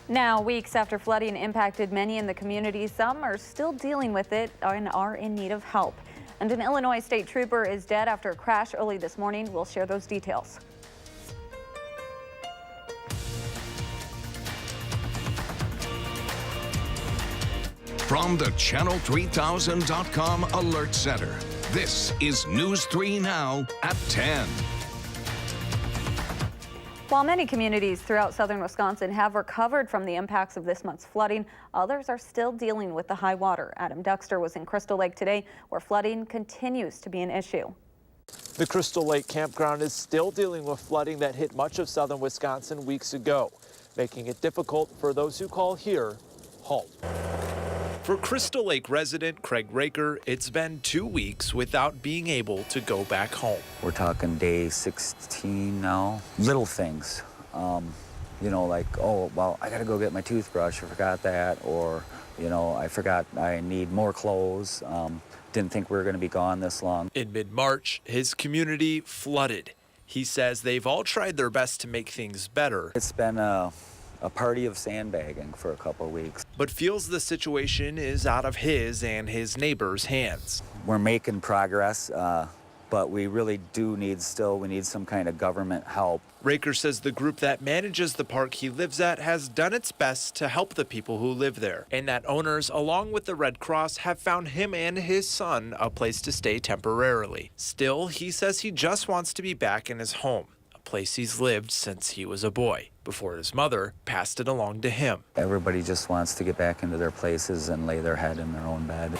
Now, weeks after flooding impacted many in the community, some are still dealing with it and are in need of help. And an Illinois state trooper is dead after a crash early this morning. We'll share those details. From the Channel3000.com Alert Center, this is News 3 Now at 10. While many communities throughout southern Wisconsin have recovered from the impacts of this month's flooding, others are still dealing with the high water. Adam Duxter was in Crystal Lake today, where flooding continues to be an issue. The Crystal Lake campground is still dealing with flooding that hit much of southern Wisconsin weeks ago, making it difficult for those who call here home. For Crystal Lake resident Craig Raker, it's been 2 weeks without being able to go back home. We're talking day 16 now. Little things, you know, like, oh, well, I gotta go get my toothbrush, I forgot that, or, you know, I forgot I need more clothes. Didn't think we were gonna be gone this long. In mid-March, his community flooded. He says they've all tried their best to make things better. It's been a party of sandbagging for a couple of weeks. But feels the situation is out of his and his neighbors' hands. We're making progress, but we really do need some kind of government help. Raker says the group that manages the park he lives at has done its best to help the people who live there, and that owners, along with the Red Cross, have found him and his son a place to stay temporarily. Still, he says he just wants to be back in his home, a place he's lived since he was a boy, before his mother passed it along to him. Everybody just wants to get back into their places and lay their head in their own bed.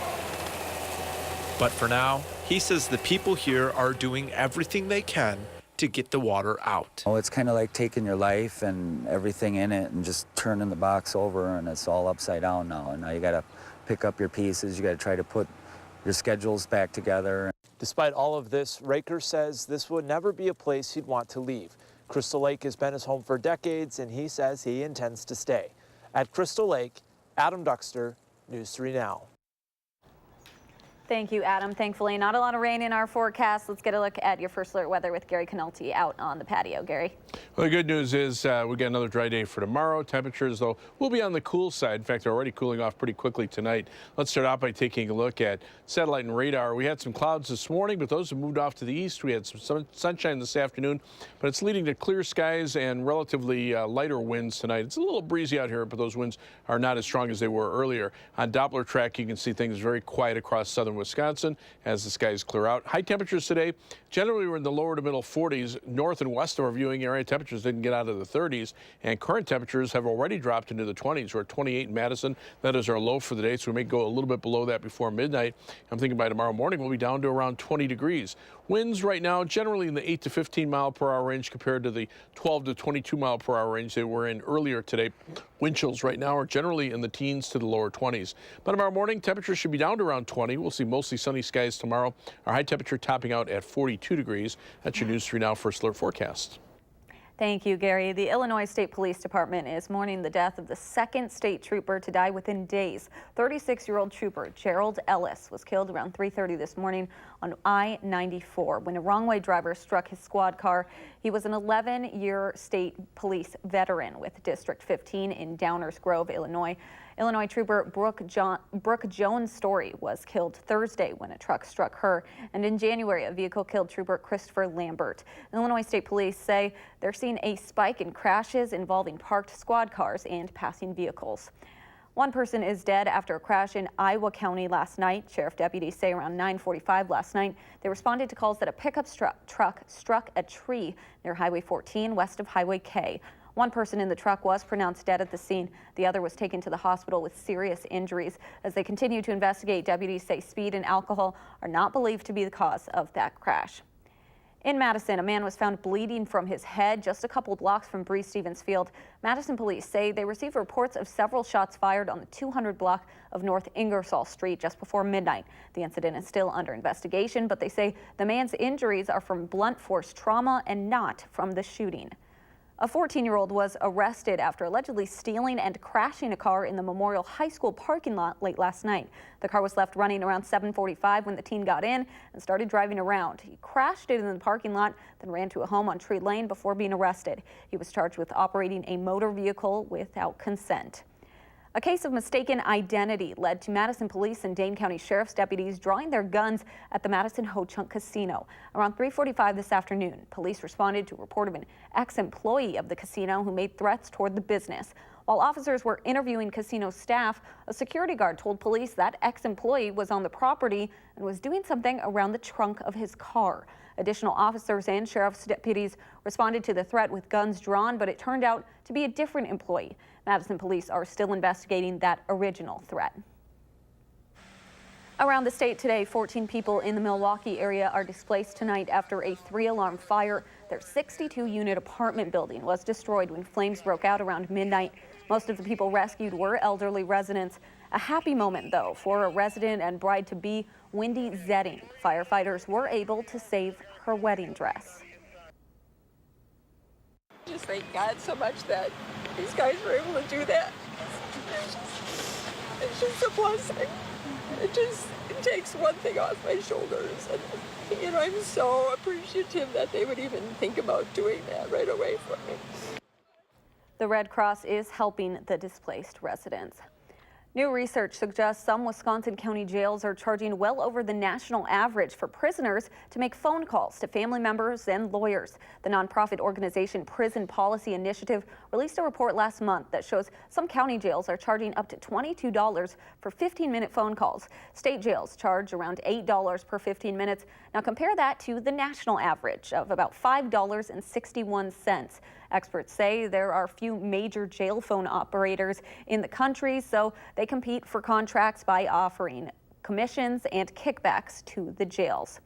But for now, he says the people here are doing everything they can to get the water out. Oh, it's kind of like taking your life and everything in it and just turning the box over, and it's all upside down now. And now you got to pick up your pieces. You got to try to put your schedules back together. Despite all of this, Raker says this would never be a place he'd want to leave. Crystal Lake has been his home for decades, and he says he intends to stay. At Crystal Lake, Adam Duxter, News 3 Now. Thank you, Adam. Thankfully, not a lot of rain in our forecast. Let's get a look at your first alert weather with Gary Canulty out on the patio. Gary. Well, the good news is we got another dry day for tomorrow. Temperatures, though, will be on the cool side. In fact, they're already cooling off pretty quickly tonight. Let's start out by taking a look at satellite and radar. We had some clouds this morning, but those have moved off to the east. We had some sunshine this afternoon, but it's leading to clear skies and relatively lighter winds tonight. It's a little breezy out here, but those winds are not as strong as they were earlier. On Doppler track, you can see things very quiet across southern Wisconsin as the skies clear out. High temperatures today, generally we're in the lower to middle 40s. North and west of our viewing area, temperatures didn't get out of the 30s, and current temperatures have already dropped into the 20s. We're at 28 in Madison. That is our low for the day, so we may go a little bit below that before midnight. I'm thinking by tomorrow morning we'll be down to around 20 degrees. Winds right now generally in the 8 to 15 mile per hour range compared to the 12 to 22 mile per hour range they were in earlier today. Wind chills right now are generally in the teens to the lower 20s. But tomorrow morning, temperatures should be down to around 20. We'll see mostly sunny skies tomorrow. Our high temperature topping out at 42 degrees. That's your News 3 Now First Alert forecast. Thank you, Gary. The Illinois State Police Department is mourning the death of the second state trooper to die within days. 36-year-old trooper Gerald Ellis was killed around 3:30 this morning on I-94 when a wrong-way driver struck his squad car. He was an 11-year state police veteran with District 15 in Downers Grove, Illinois. Illinois trooper Brooke Jones Story was killed Thursday when a truck struck her. And in January, a vehicle killed trooper Christopher Lambert. Illinois State Police say they're seeing a spike in crashes involving parked squad cars and passing vehicles. One person is dead after a crash in Iowa County last night. Sheriff deputies say around 9:45 last night, they responded to calls that a pickup truck struck a tree near Highway 14 west of Highway K. One person in the truck was pronounced dead at the scene. The other was taken to the hospital with serious injuries. As they continue to investigate, deputies say speed and alcohol are not believed to be the cause of that crash. In Madison, a man was found bleeding from his head just a couple blocks from Bree Stevens Field. Madison police say they received reports of several shots fired on the 200 block of North Ingersoll Street just before midnight. The incident is still under investigation, but they say the man's injuries are from blunt force trauma and not from the shooting. A 14-year-old was arrested after allegedly stealing and crashing a car in the Memorial High School parking lot late last night. The car was left running around 7:45 when the teen got in and started driving around. He crashed it in the parking lot, then ran to a home on Tree Lane before being arrested. He was charged with operating a motor vehicle without consent. A case of mistaken identity led to Madison Police and Dane County Sheriff's deputies drawing their guns at the Madison Ho-Chunk Casino. Around 3:45 this afternoon, police responded to a report of an ex-employee of the casino who made threats toward the business. While officers were interviewing casino staff, a security guard told police that ex-employee was on the property and was doing something around the trunk of his car. Additional officers and sheriff's deputies responded to the threat with guns drawn, but it turned out to be a different employee. Madison police are still investigating that original threat. Around the state today, 14 people in the Milwaukee area are displaced tonight after a 3-alarm fire. Their 62-unit apartment building was destroyed when flames broke out around midnight. Most of the people rescued were elderly residents. A happy moment, though, for a resident and bride-to-be, Wendy Zetting. Firefighters were able to save her wedding dress. Just thank God so much that these guys were able to do that. It's just a blessing. It takes one thing off my shoulders, and I'm so appreciative that they would even think about doing that right away for me. The Red Cross is helping the displaced residents. New research suggests some Wisconsin County jails are charging well over the national average for prisoners to make phone calls to family members and lawyers. The nonprofit organization Prison Policy Initiative released a report last month that shows some county jails are charging up to $22 for 15-minute phone calls. State jails charge around $8 per 15 minutes. Now compare that to the national average of about $5.61. Experts say there are few major jail phone operators in the country, so they compete for contracts by offering commissions and kickbacks to the jails.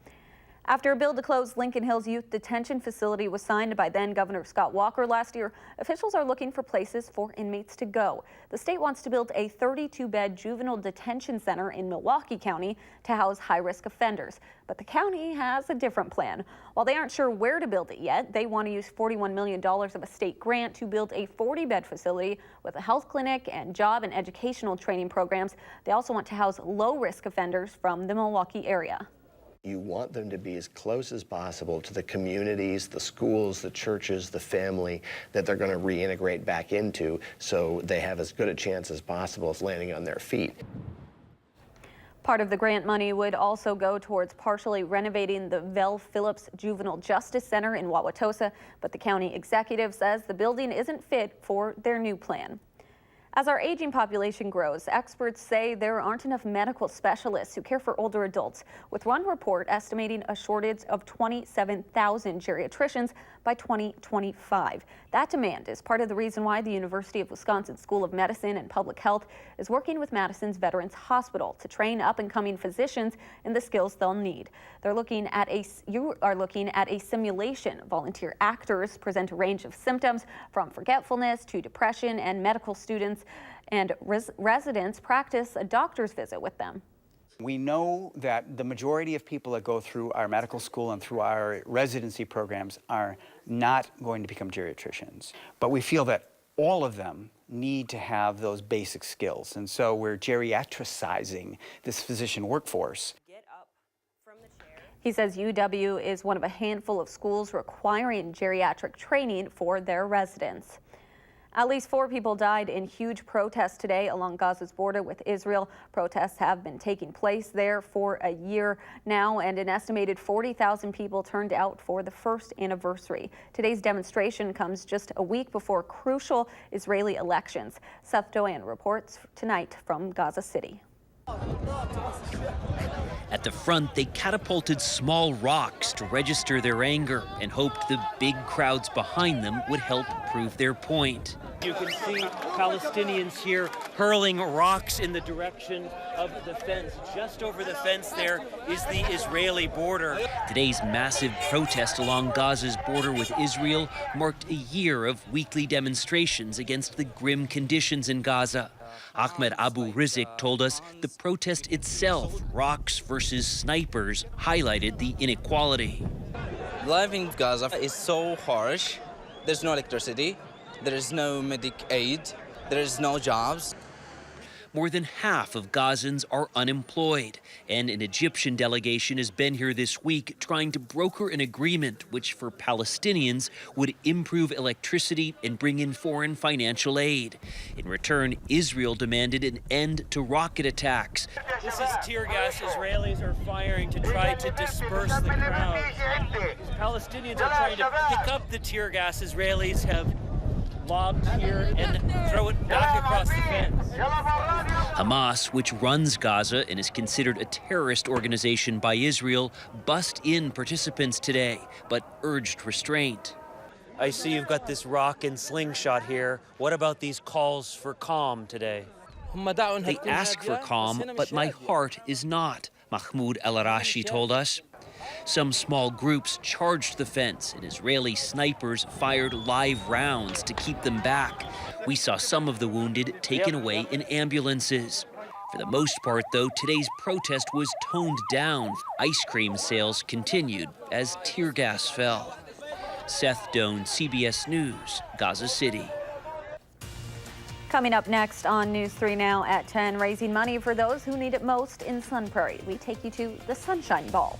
After a bill to close Lincoln Hills Youth Detention Facility was signed by then Governor Scott Walker last year, officials are looking for places for inmates to go. The state wants to build a 32-bed juvenile detention center in Milwaukee County to house high-risk offenders. But the county has a different plan. While they aren't sure where to build it yet, they want to use $41 million of a state grant to build a 40-bed facility with a health clinic and job and educational training programs. They also want to house low-risk offenders from the Milwaukee area. You want them to be as close as possible to the communities, the schools, the churches, the family that they're going to reintegrate back into, so they have as good a chance as possible of landing on their feet. Part of the grant money would also go towards partially renovating the Vel Phillips Juvenile Justice Center in Wauwatosa, but the county executive says the building isn't fit for their new plan. As our aging population grows, experts say there aren't enough medical specialists who care for older adults, with one report estimating a shortage of 27,000 geriatricians by 2025. That demand is part of the reason why the University of Wisconsin School of Medicine and Public Health is working with Madison's Veterans Hospital to train up-and-coming physicians in the skills they'll need. You are looking at a simulation. Volunteer actors present a range of symptoms from forgetfulness to depression, and medical students and residents practice a doctor's visit with them. We know that the majority of people that go through our medical school and through our residency programs are not going to become geriatricians. But we feel that all of them need to have those basic skills. And so we're geriatricizing this physician workforce. He says UW is one of a handful of schools requiring geriatric training for their residents. At least 4 people died in huge protests today along Gaza's border with Israel. Protests have been taking place there for a year now, and an estimated 40,000 people turned out for the first anniversary. Today's demonstration comes just a week before crucial Israeli elections. Seth Doan reports tonight from Gaza City. At the front, they catapulted small rocks to register their anger and hoped the big crowds behind them would help prove their point. You can see Palestinians here hurling rocks in the direction of the fence. Just over the fence there is the Israeli border. Today's massive protest along Gaza's border with Israel marked a year of weekly demonstrations against the grim conditions in Gaza. Ahmed Abu Rizik told us the protest itself, rocks versus snipers, highlighted the inequality. Life in Gaza is so harsh. There's no electricity, there is no medic aid, there is no jobs. More than half of Gazans are unemployed, and an Egyptian delegation has been here this week trying to broker an agreement which, for Palestinians, would improve electricity and bring in foreign financial aid. In return, Israel demanded an end to rocket attacks. This is tear gas Israelis are firing to try to disperse the crowd. Palestinians are trying to pick up the tear gas Israelis have lobbed here and throw it back across the fence. Hamas, which runs Gaza and is considered a terrorist organization by Israel, bussed in participants today, but urged restraint. I see you've got this rock and slingshot here. What about these calls for calm today? They ask for calm, but my heart is not, Mahmoud El-Arashi told us. Some small groups charged the fence, and Israeli snipers fired live rounds to keep them back. We saw some of the wounded taken away in ambulances. For the most part, though, today's protest was toned down. Ice cream sales continued as tear gas fell. Seth Doan, CBS News, Gaza City. Coming up next on News 3 Now at 10, raising money for those who need it most in Sun Prairie. We take you to the Sunshine Ball.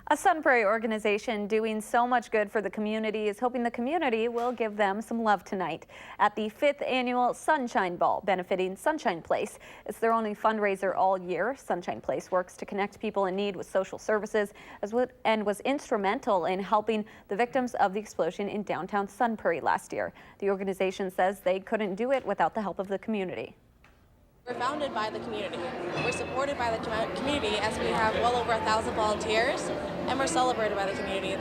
A Sun Prairie organization doing so much good for the community is hoping the community will give them some love tonight at the 5th annual Sunshine Ball benefiting Sunshine Place. It's their only fundraiser all year. Sunshine Place works to connect people in need with social services and was instrumental in helping the victims of the explosion in downtown Sun Prairie last year. The organization says they couldn't do it without the help of the community. We're founded by the community. We're supported by the community as we have well over 1,000 volunteers, and we're celebrated by the community.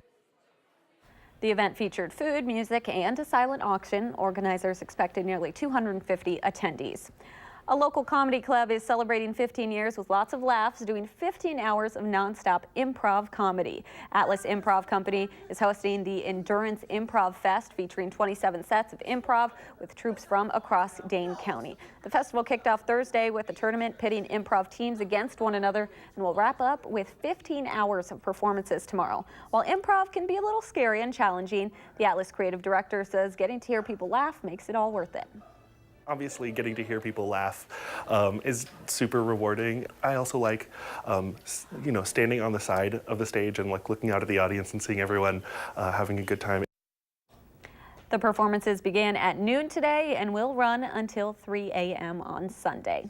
The event featured food, music, and a silent auction. Organizers expected nearly 250 attendees. A local comedy club is celebrating 15 years with lots of laughs, doing 15 hours of nonstop improv comedy. Atlas Improv Company is hosting the Endurance Improv Fest, featuring 27 sets of improv with troops from across Dane County. The festival kicked off Thursday with a tournament pitting improv teams against one another and will wrap up with 15 hours of performances tomorrow. While improv can be a little scary and challenging, the Atlas creative director says getting to hear people laugh makes it all worth it. Obviously, getting to hear people laugh is super rewarding. I also like, standing on the side of the stage and looking out at the audience and seeing everyone having a good time. The performances began at noon today and will run until 3 a.m. on Sunday.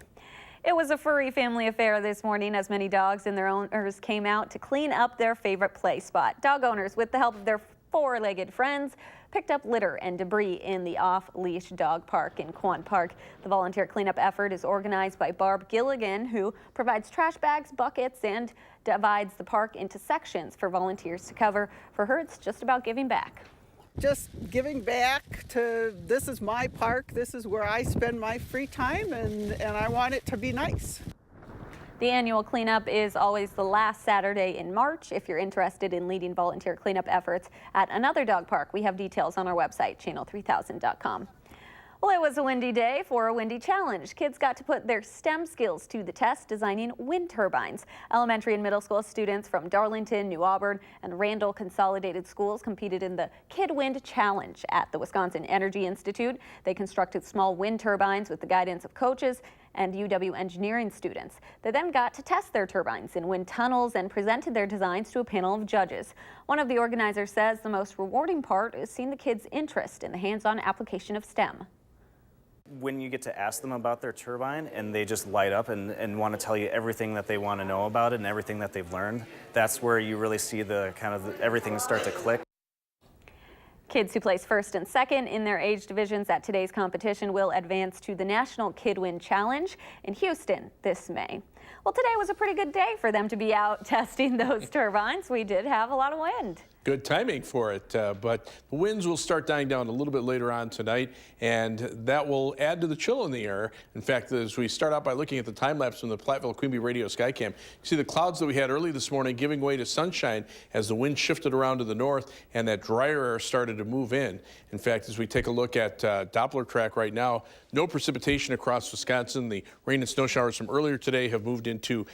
It was a furry family affair this morning as many dogs and their owners came out to clean up their favorite play spot. Dog owners, with the help of their four-legged friends, picked up litter and debris in the off-leash dog park in Quan Park. The volunteer cleanup effort is organized by Barb Gilligan, who provides trash bags, buckets, and divides the park into sections for volunteers to cover. For her, it's just about giving back. Just giving back to, this is my park, this is where I spend my free time, and I want it to be nice. The annual cleanup is always the last Saturday in March. If you're interested in leading volunteer cleanup efforts at another dog park, we have details on our website, channel3000.com. Well, it was a windy day for a windy challenge. Kids got to put their STEM skills to the test designing wind turbines. Elementary and middle school students from Darlington, New Auburn, and Randall Consolidated Schools competed in the Kid Wind Challenge at the Wisconsin Energy Institute. They constructed small wind turbines with the guidance of coaches and UW engineering students. They then got to test their turbines in wind tunnels and presented their designs to a panel of judges. One of the organizers says the most rewarding part is seeing the kids' interest in the hands-on application of STEM. When you get to ask them about their turbine and they just light up and want to tell you everything that they want to know about it and everything that they've learned, that's where you really see the everything start to click. Kids who place first and second in their age divisions at today's competition will advance to the National Kid Wind Challenge in Houston this May. Well, today was a pretty good day for them to be out testing those turbines. We did have a lot of wind. Good timing for it, but the winds will start dying down a little bit later on tonight, and that will add to the chill in the air. In fact, as we start out by looking at the time lapse from the Platteville Queen Bee Radio Skycam, you see the clouds that we had early this morning giving way to sunshine as the wind shifted around to the north and that drier air started to move in. In fact, as we take a look at Doppler track right now, no precipitation across Wisconsin. The rain and snow showers from earlier today have moved into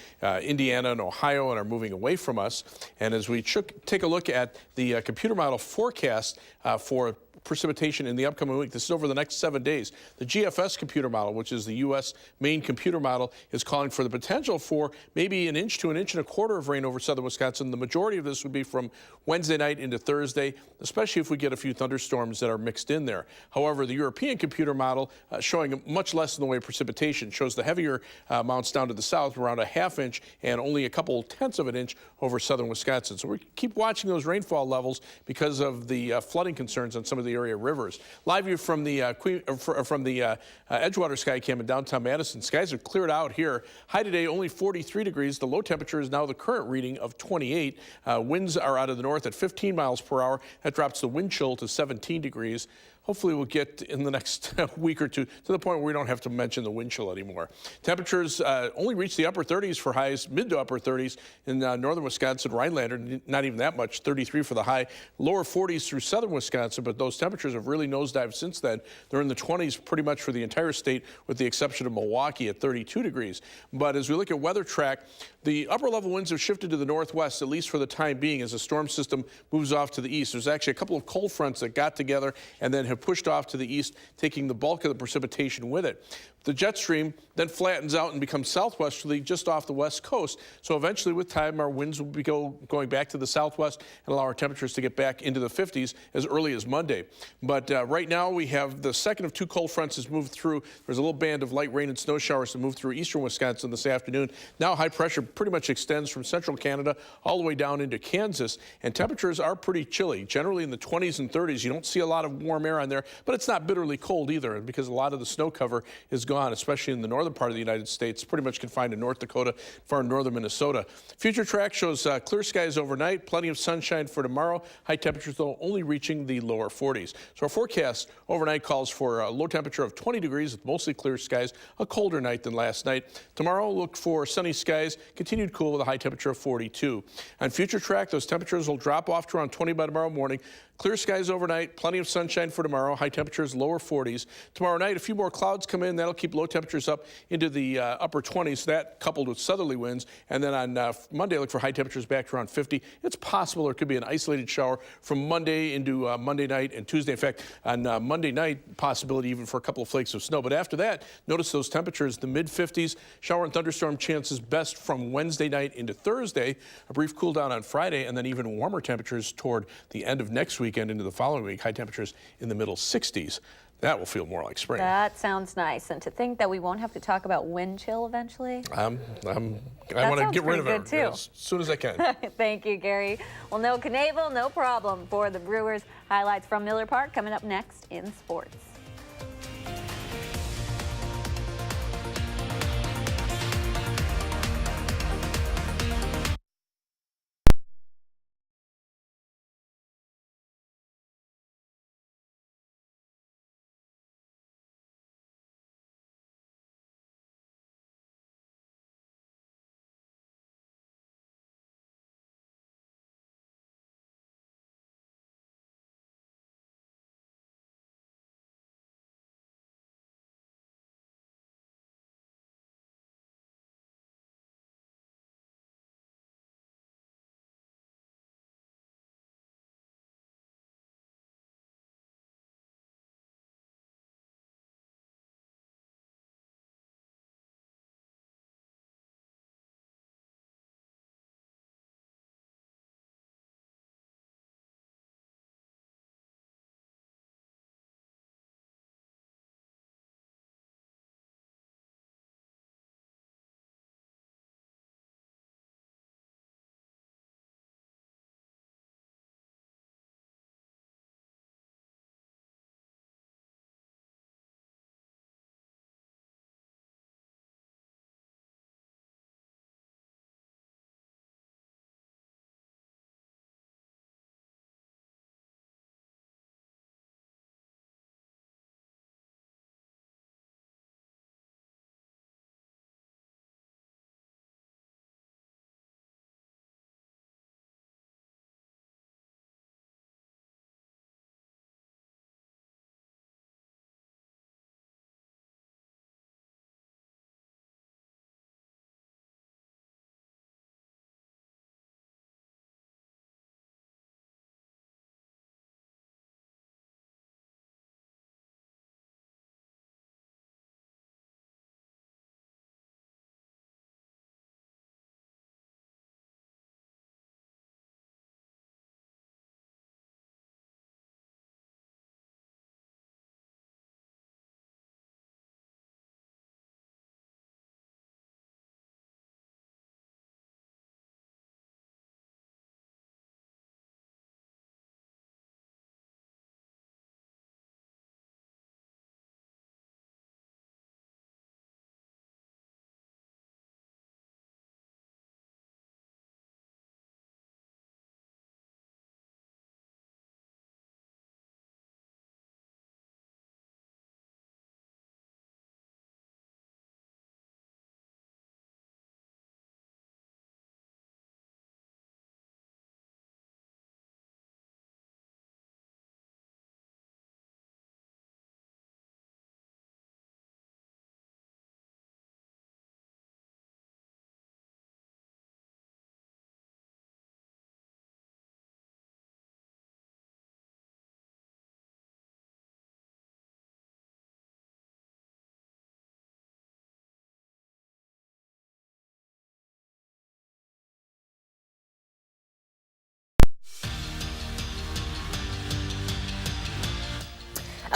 Indiana and Ohio and are moving away from us. And as we take a look at the computer model forecast for precipitation in the upcoming week. This is over the next 7 days. The GFS computer model, which is the U.S. main computer model, is calling for the potential for maybe 1 inch to 1.25 inches of rain over southern Wisconsin. The majority of this would be from Wednesday night into Thursday, especially if we get a few thunderstorms that are mixed in there. However, the European computer model showing much less in the way of precipitation, shows the heavier amounts down to the south, around 1/2 inch, and only a couple tenths of an inch over southern Wisconsin. So we keep watching those rainfall levels because of the flooding concerns on some of the area rivers. Live view from the Edgewater Skycam in downtown Madison. Skies are cleared out here. High today only 43 degrees. The low temperature is now the current reading of 28. Winds are out of the north at 15 miles per hour. That drops the wind chill to 17 degrees. Hopefully we'll get in the next week or two to the point where we don't have to mention the wind chill anymore. Temperatures only reach the upper 30s for highs, mid to upper 30s in northern Wisconsin, Rhinelander, not even that much, 33 for the high. Lower 40s through southern Wisconsin, but those temperatures have really nosedived since then. They're in the 20s pretty much for the entire state, with the exception of Milwaukee at 32 degrees. But as we look at weather track, the upper level winds have shifted to the northwest, at least for the time being, as the storm system moves off to the east. There's actually a couple of cold fronts that got together and then have pushed off to the east, taking the bulk of the precipitation with it. The jet stream then flattens out and becomes southwesterly just off the west coast. So eventually with time, our winds will be going back to the southwest and allow our temperatures to get back into the 50s as early as Monday. But right now we have the second of two cold fronts has moved through. There's a little band of light rain and snow showers to move through eastern Wisconsin this afternoon. Now high pressure pretty much extends from central Canada all the way down into Kansas, and temperatures are pretty chilly, generally in the 20s and 30s. You don't see a lot of warm air on there, but it's not bitterly cold either, because a lot of the snow cover is gone on, especially in the northern part of the United States, pretty much confined to North Dakota, far northern Minnesota. Future track shows clear skies overnight, plenty of sunshine for tomorrow. High temperatures, though, only reaching the lower 40s. So our forecast overnight calls for a low temperature of 20 degrees with mostly clear skies, a colder night than last night. Tomorrow, look for sunny skies, continued cool with a high temperature of 42. On future track, those temperatures will drop off to around 20 by tomorrow morning. Clear skies overnight, plenty of sunshine for tomorrow, high temperatures lower 40s. Tomorrow night, a few more clouds come in. That'll keep low temperatures up into the upper 20s. That coupled with southerly winds. And then on Monday, look for high temperatures back to around 50. It's possible there could be an isolated shower from Monday into Monday night and Tuesday. In fact, on Monday night, possibility even for a couple of flakes of snow. But after that, notice those temperatures, the mid-50s. Shower and thunderstorm chances best from Wednesday night into Thursday. A brief cool down on Friday, and then even warmer temperatures toward the end of next weekend into the following week. High temperatures in the middle 60s. That will feel more like spring. That sounds nice. And to think that we won't have to talk about wind chill eventually. I want to get rid of it as soon as I can. Thank you, Gary. Well, no Knavel, no problem for the Brewers. Highlights from Miller Park coming up next in sports.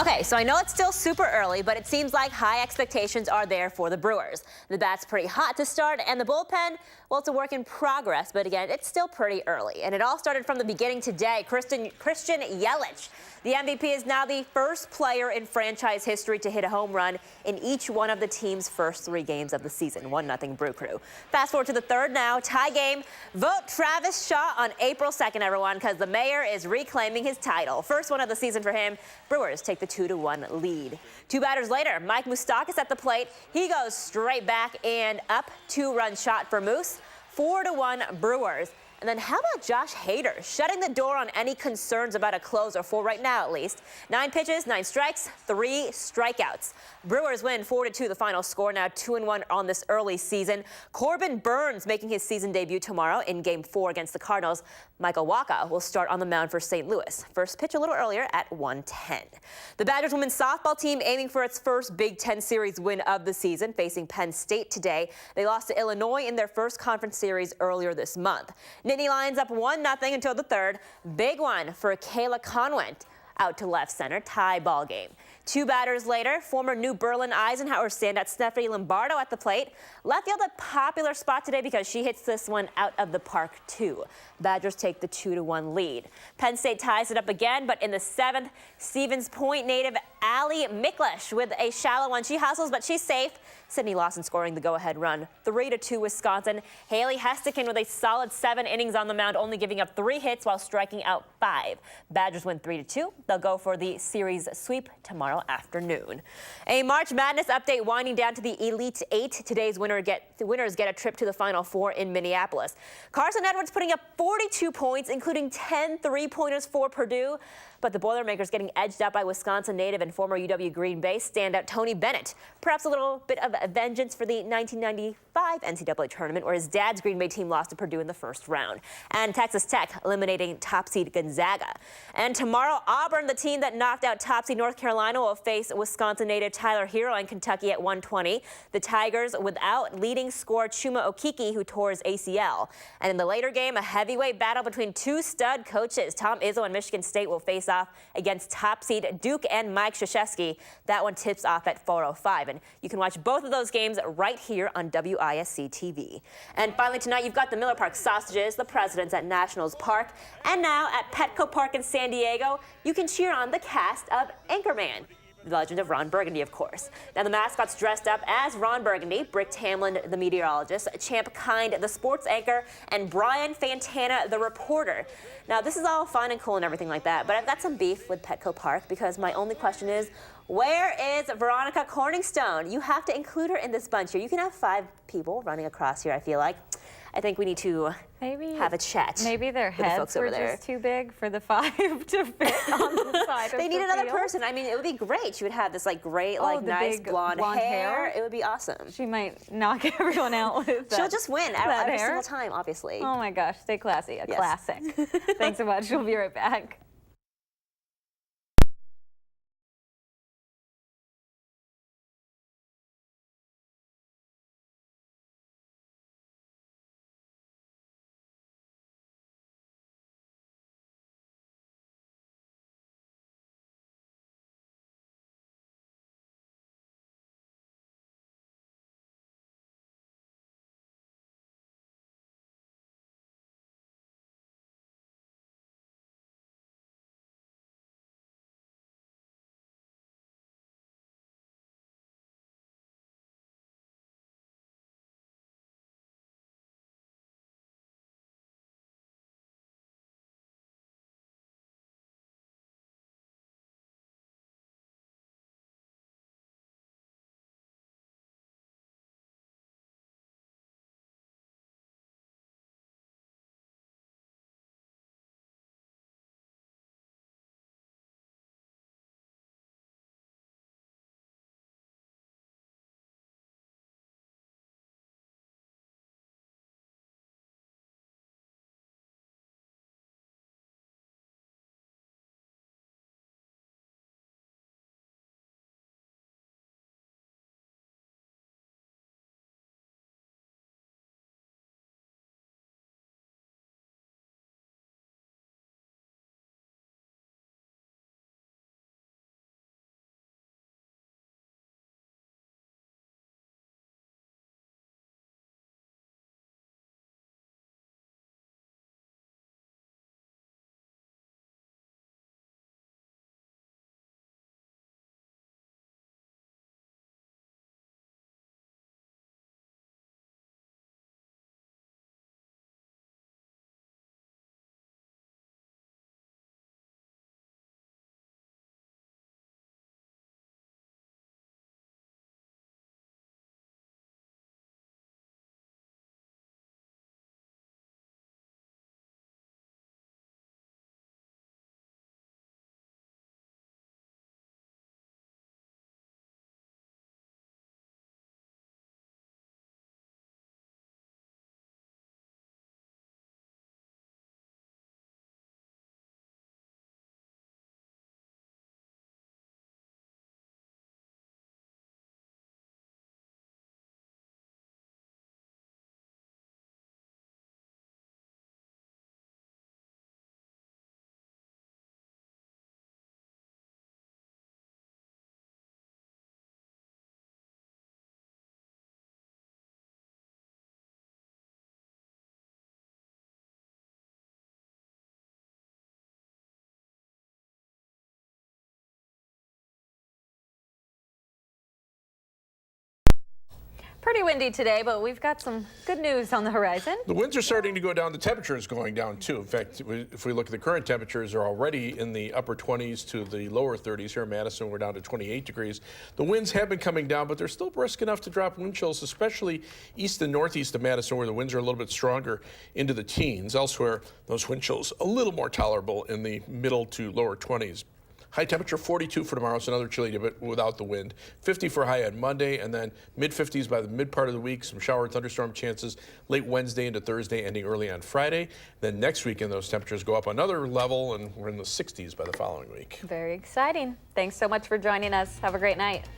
Okay, so I know it's still super early, but it seems like high expectations are there for the Brewers. The bat's pretty hot to start, and the bullpen, well, it's a work in progress, but again, it's still pretty early. And it all started from the beginning today. Christian Yelich, the MVP, is now the first player in franchise history to hit a home run in each one of the team's first 3 games of the season. 1-0 Brew Crew. Fast forward to the third now, tie game. Vote Travis Shaw on April 2nd, everyone, because the mayor is reclaiming his title. First one of the season for him. Brewers take the 2-1 lead. 2 batters later, Mike Moustakas at the plate. He goes straight back and up. 2-run shot for Moose. 4-1 Brewers. And then how about Josh Hader shutting the door on any concerns about a closer, for right now at least. 9 pitches, 9 strikes, 3 strikeouts. Brewers win 4-2 the final score, now 2-1 on this early season. Corbin Burns making his season debut tomorrow in Game 4 against the Cardinals. Michael Wacha will start on the mound for St. Louis. First pitch a little earlier at 1:10. The Badgers women's softball team aiming for its first Big Ten series win of the season, facing Penn State today. They lost to Illinois in their first conference series earlier this month. Nittany Lions up 1-0 until the third. Big one for Kayla Conwent. Out to left center, tie ball game. 2 batters later, former New Berlin Eisenhower standout Stephanie Lombardo at the plate. Left field a popular spot today because she hits this one out of the park too. Badgers take the 2-1 lead. Penn State ties it up again, but in the 7th, Stevens Point native Allie Miklish with a shallow one. She hustles, but she's safe. Sydney Lawson scoring the go-ahead run. 3-2 Wisconsin. Haley Hestekin with a solid 7 innings on the mound, only giving up 3 hits while striking out 5. Badgers win 3-2. They'll go for the series sweep tomorrow afternoon. A March Madness update winding down to the Elite 8. Today's winners get a trip to the Final Four in Minneapolis. Carson Edwards putting up 42 points, including 10 3-pointers for Purdue. But the Boilermakers getting edged out by Wisconsin native and former UW Green Bay standout Tony Bennett. Perhaps a little bit of vengeance for the 1995 NCAA tournament, where his dad's Green Bay team lost to Purdue in the first round. And Texas Tech eliminating top seed Gonzaga. And tomorrow, Auburn, the team that knocked out top seed North Carolina, will face Wisconsin native Tyler Hero and Kentucky at 1:20. The Tigers without leading scorer Chuma Okeke, who tore his ACL. And in the later game, a heavyweight battle between 2 stud coaches. Tom Izzo and Michigan State will face off against top seed Duke and Mike Krzyzewski. That one tips off at 4:05. And you can watch both of those games right here on WISC-TV. And finally tonight, you've got the Miller Park Sausages, the Presidents at Nationals Park. And now at Petco Park in San Diego, you can cheer on the cast of Anchorman. The legend of Ron Burgundy, of course. Now, the mascots dressed up as Ron Burgundy, Brick Tamlin, the meteorologist, Champ Kind, the sports anchor, and Brian Fantana, the reporter. Now, this is all fun and cool and everything like that, but I've got some beef with Petco Park because my only question is, where is Veronica Corningstone? You have to include her in this bunch here. You can have 5 people running across here, I feel like. I think we need to have a chat. Maybe their heads were just too big for the 5 to fit on the side. They need another person. I mean, it would be great. She would have this like great, like nice blonde hair. It would be awesome. She might knock everyone out with that. She'll just win every single time, obviously. Oh my gosh, stay classy. A classic. Thanks so much. We'll be right back. Pretty windy today, but we've got some good news on the horizon. The winds are starting to go down. The temperature is going down, too. In fact, if we look at the current temperatures, they're already in the upper 20s to the lower 30s. Here in Madison, we're down to 28 degrees. The winds have been coming down, but they're still brisk enough to drop wind chills, especially east and northeast of Madison, where the winds are a little bit stronger, into the teens. Elsewhere, those wind chills a little more tolerable in the middle to lower 20s. High temperature 42 for tomorrow, so another chilly day, but without the wind. 50 for high on Monday, and then mid-50s by the mid part of the week. Some shower and thunderstorm chances late Wednesday into Thursday, ending early on Friday. Then next weekend, those temperatures go up another level, and we're in the 60s by the following week. Very exciting. Thanks so much for joining us. Have a great night.